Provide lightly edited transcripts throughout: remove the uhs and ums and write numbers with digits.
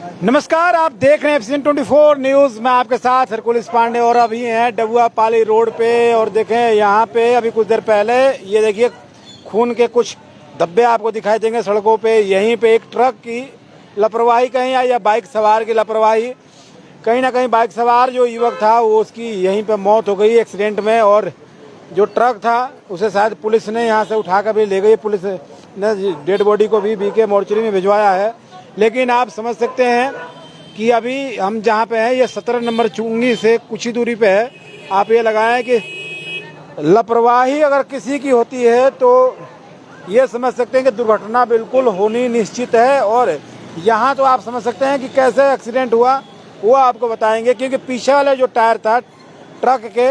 नमस्कार, आप देख रहे हैं एफसीएन 24 न्यूज। मैं आपके साथ हरकुलिस पांडे और अभी हैं डबुआ पाली रोड पे। और देखें यहाँ पे अभी कुछ देर पहले ये देखिए खून के कुछ धब्बे आपको दिखाई देंगे सड़कों पे। यहीं पे एक ट्रक की लापरवाही कहीं या बाइक सवार की लापरवाही, कहीं ना कहीं बाइक सवार जो युवक था वो उसकी यहीं पे मौत हो गई एक्सीडेंट में। और जो ट्रक था उसे शायद पुलिस ने यहाँ से उठा कर भी ले गई। पुलिस ने डेड बॉडी को भी बीके मोर्चरी में भिजवाया है। लेकिन आप समझ सकते हैं कि अभी हम जहाँ पे हैं ये 17 नंबर चुंगी से कुछ ही दूरी पे है। आप ये लगाएं कि लापरवाही अगर किसी की होती है तो ये समझ सकते हैं कि दुर्घटना बिल्कुल होनी निश्चित है। और यहाँ तो आप समझ सकते हैं कि कैसे एक्सीडेंट हुआ वो आपको बताएंगे, क्योंकि पीछे वाले जो टायर था ट्रक के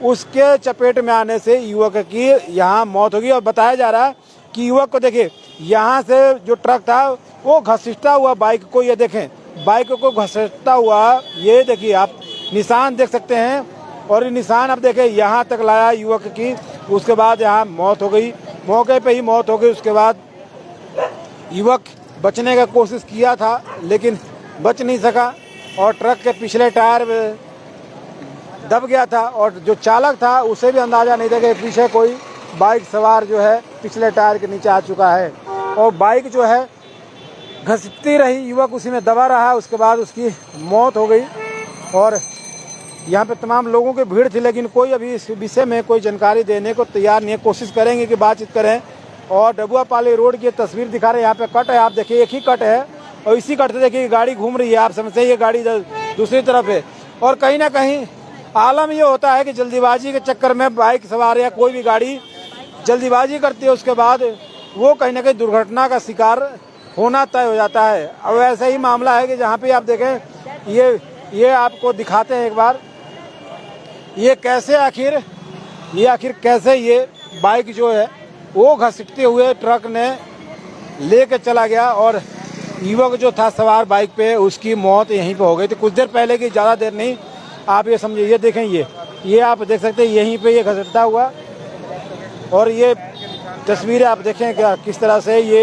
उसके चपेट में आने से युवक की यहाँ मौत होगी। और बताया जा रहा है कि युवक को देखिए यहाँ से जो ट्रक था वो घसीटता हुआ बाइक को, ये देखें बाइक को घसीटता हुआ, ये देखिए आप निशान देख सकते हैं। और ये निशान आप देखें यहाँ तक लाया युवक की। उसके बाद यहाँ मौत हो गई, मौके पे ही मौत हो गई। उसके बाद युवक बचने का कोशिश किया था लेकिन बच नहीं सका और ट्रक के पिछले टायर दब गया था। और जो चालक था उसे भी अंदाजा नहीं था कि पीछे कोई बाइक सवार जो है पिछले टायर के नीचे आ चुका है। और बाइक जो है घसीटती रही, युवक उसी में दबा रहा। उसके बाद उसकी मौत हो गई। और यहाँ पे तमाम लोगों की भीड़ थी लेकिन कोई अभी इस विषय में कोई जानकारी देने को तैयार नहीं है। कोशिश करेंगे कि बातचीत करें। और डबुआ पाली रोड की तस्वीर दिखा रहे हैं। यहाँ पे कट है, आप देखिए एक ही कट है और इसी कट से देखिए गाड़ी घूम रही है। आप समझते हैं ये गाड़ी दूसरी तरफ है। और कहीं ना कहीं आलम ये होता है कि जल्दीबाजी के चक्कर में बाइक सवार या कोई भी गाड़ी जल्दीबाजी करती है, उसके बाद वो कहीं ना कहीं दुर्घटना का शिकार होना तय हो जाता है। अब ऐसा ही मामला है कि जहाँ पे आप देखें ये आपको दिखाते हैं एक बार, ये कैसे आखिर कैसे ये बाइक जो है वो घसीटते हुए ट्रक ने लेके चला गया। और युवक जो था सवार बाइक पे उसकी मौत यहीं पे हो गई थी कुछ देर पहले की, ज़्यादा देर नहीं। आप ये समझिए, ये देखें ये आप देख सकते हैं यहीं पे ये घसीटता हुआ। और ये तस्वीरें आप देखें क्या किस तरह से ये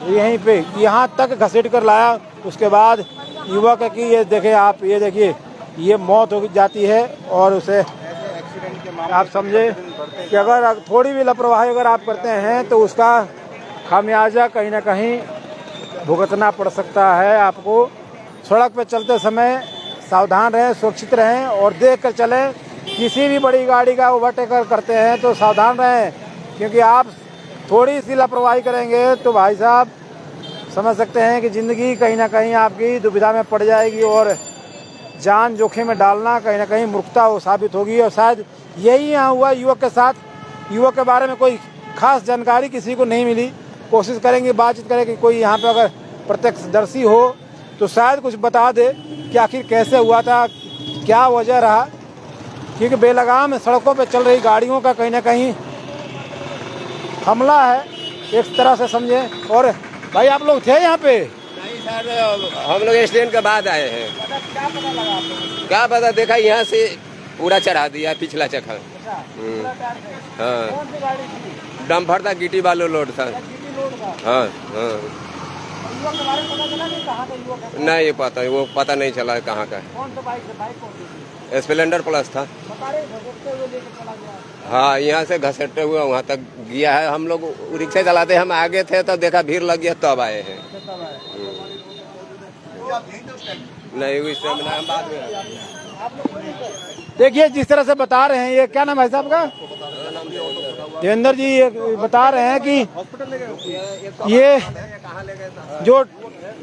यहीं पे यहाँ तक घसीट कर लाया। उसके बाद युवक की ये देखें आप, ये देखिए ये मौत हो जाती है। और उसे आप समझे कि अगर थोड़ी भी लापरवाही अगर आप करते हैं तो उसका खामियाजा कहीं ना कहीं भुगतना पड़ सकता है। आपको सड़क पे चलते समय सावधान रहें, सुरक्षित रहें और देख कर चलें। किसी भी बड़ी गाड़ी का ओवरटेकर करते हैं तो सावधान रहें, क्योंकि आप थोड़ी सी लापरवाही करेंगे तो भाई साहब समझ सकते हैं कि ज़िंदगी कहीं ना कहीं आपकी दुविधा में पड़ जाएगी और जान जोखिम में डालना कहीं ना कहीं मूर्खता हो साबित होगी। और शायद यही यहाँ हुआ युवक के साथ। युवक के बारे में कोई खास जानकारी किसी को नहीं मिली। कोशिश करेंगे, बातचीत करें कि कोई यहाँ पे अगर प्रत्यक्षदर्शी हो तो शायद कुछ बता दे कि आखिर कैसे हुआ था, क्या वजह रहा। क्योंकि बेलगाम सड़कों पे चल रही गाड़ियों का कहीं ना कहीं हमला है एक तरह से समझे। और भाई आप लोग थे यहाँ पे? नहीं सर, हम लोग एक्सीडेंट के बाद आए हैं। क्या पता लगा आप लोगों? क्या पता, देखा यहाँ से पूरा चढ़ा दिया पिछला चक्कर। हाँ, कौन सी गाड़ी थी? डम्फर था, गिट्टी बालू लोड था। गिट्टी लोड था। हाँ हाँ, युवक के बारे में पता चला कि कहाँ का युवक है? नहीं पता, वो पता नहीं चला कहाँ का है। कौन सा बाइक कौन सी थी? स्प्लेंडर प्लस था। बता रहे घसीटते हुए लेके चला गया। हाँ, यहाँ से घसीटते हुए वहाँ तक गया है। हम लोग रिक्शा चलाते, हम आगे थे तो देखा भीड़ लग गया तब आए हैं। नहीं उस टाइम ना, हम बाद में। देखिए जिस तरह से बता रहे हैं, ये क्या नाम है साहब का? देवेंद्र जी ये बता रहे हैं कि ये जो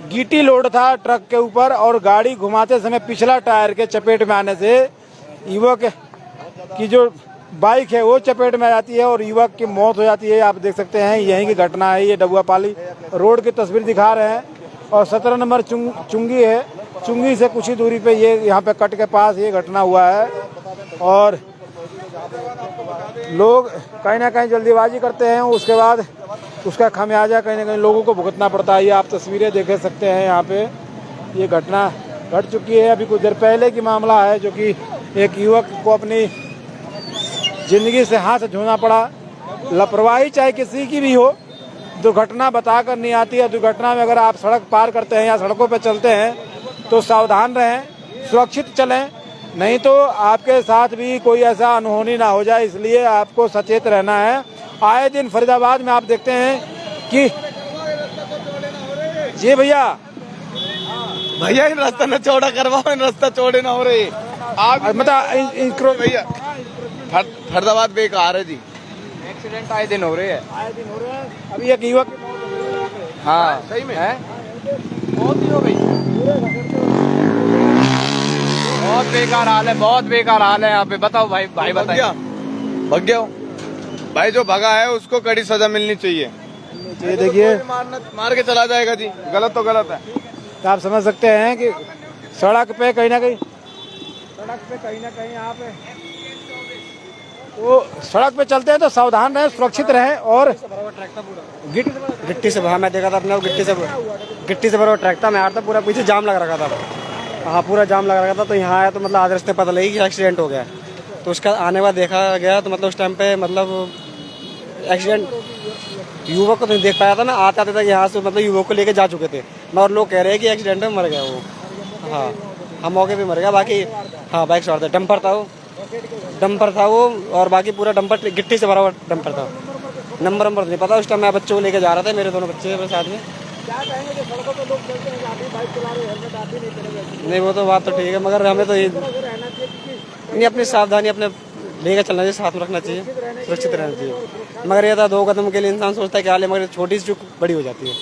गिट्टी लोड था ट्रक के ऊपर और गाड़ी घुमाते समय पिछला टायर के चपेट में आने से युवक की जो बाइक है वो चपेट में आ जाती है और युवक की मौत हो जाती है। आप देख सकते हैं यहीं की घटना है। ये डबुआ पाली रोड की तस्वीर दिखा रहे हैं और 17 नंबर चुंगी है। चुंगी से कुछ ही दूरी पे ये यहाँ पे कट के पास ये घटना हुआ है। और लोग कहीं ना कहीं जल्दीबाजी करते हैं, उसके बाद उसका खामियाजा कहीं ना कहीं लोगों को भुगतना पड़ता है। ये आप तस्वीरें देख सकते हैं, यहाँ पे ये घटना घट चुकी है। अभी कुछ देर पहले की मामला है जो कि एक युवक को अपनी ज़िंदगी से हाथ धोना पड़ा। लापरवाही चाहे किसी की भी हो, दुर्घटना बताकर नहीं आती है। दुर्घटना में अगर आप सड़क पार करते हैं या सड़कों पर चलते हैं तो सावधान रहें, सुरक्षित चलें, नहीं तो आपके साथ भी कोई ऐसा अनहोनी ना हो जाए, इसलिए आपको सचेत रहना है। आए दिन फरीदाबाद में आप देखते हैं कि जी भैया इन रास्ता न चौड़ा करवाओ, इन रास्ता चौड़े ना हो रहे आप मतलब भैया। फरीदाबाद बेकार है जी, एक्सीडेंट आए दिन हो रहे हैं। अभी एक युवक हाँ सही में है, बहुत ही हो गई, बहुत बेकार हाल है, बहुत बेकार हाल है यहाँ पे। बताओ भाई, बताइए। भग गया भाई, जो भगा है उसको कड़ी सजा मिलनी चाहिए। ये देखिए मार के चला जाएगा जी, गलत तो गलत है। तो आप समझ सकते हैं कि सड़क पे कहीं ना कहीं यहाँ पे तो सड़क पे चलते हैं तो सावधान रहें, सुरक्षित रहें। और गिट्टी से, हाँ मैं देखा था अपने को, गिट्टी से बराबर ट्रैक था। मैं आ रहा था, पूरा पीछे जाम लग रखा था। हाँ पूरा जाम लग रखा था। तो यहाँ आया तो मतलब आधे रास्ते पता लगी कि एक्सीडेंट हो गया। तो उसका आने बाद देखा गया तो मतलब उस टाइम पे मतलब एक्सीडेंट युवक को नहीं देख पाया था। मैं आते तक यहाँ से मतलब युवक को लेके जा चुके थे, मगर लोग कह रहे हैं कि एक्सीडेंट में मर गया वो। हाँ हम मौके पे मर गया। बाकी हाँ बाइक सवार था, डंपर था वो, और बाकी पूरा डंपर गिट्टी से भरा हुआ डंपर था। नंबर नहीं पता। उस टाइम मैं बच्चों को लेके जा रहा था, मेरे दोनों बच्चे मेरे साथ में। नहीं वो तो बात तो ठीक है, मगर हमें तो ये नहीं, अपनी सावधानी अपने लेकर चलना चाहिए, साथ में रखना चाहिए, सुरक्षित रहना चाहिए। मगर ये था 2 कदम के लिए इंसान सोचता है क्या ले, मगर छोटी सी चूक बड़ी हो जाती है।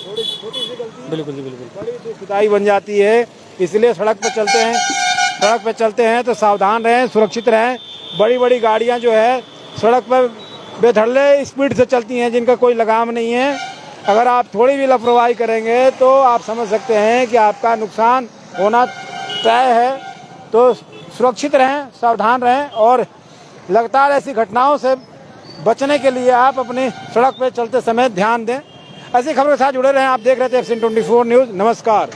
बिल्कुल जी बिल्कुल, बड़ी खुदाई बन जाती है। इसलिए सड़क पे चलते हैं तो सावधान रहें, सुरक्षित रहें। बड़ी गाड़ियां जो है सड़क पर बेधड़ल्ले स्पीड से चलती हैं, जिनका कोई लगाम नहीं है। अगर आप थोड़ी भी लापरवाही करेंगे तो आप समझ सकते हैं कि आपका नुकसान होना तय है। तो सुरक्षित रहें, सावधान रहें, और लगातार ऐसी घटनाओं से बचने के लिए आप अपनी सड़क पर चलते समय ध्यान दें। ऐसी खबरों के साथ जुड़े रहें। आप देख रहे थे FC 24 न्यूज़। नमस्कार।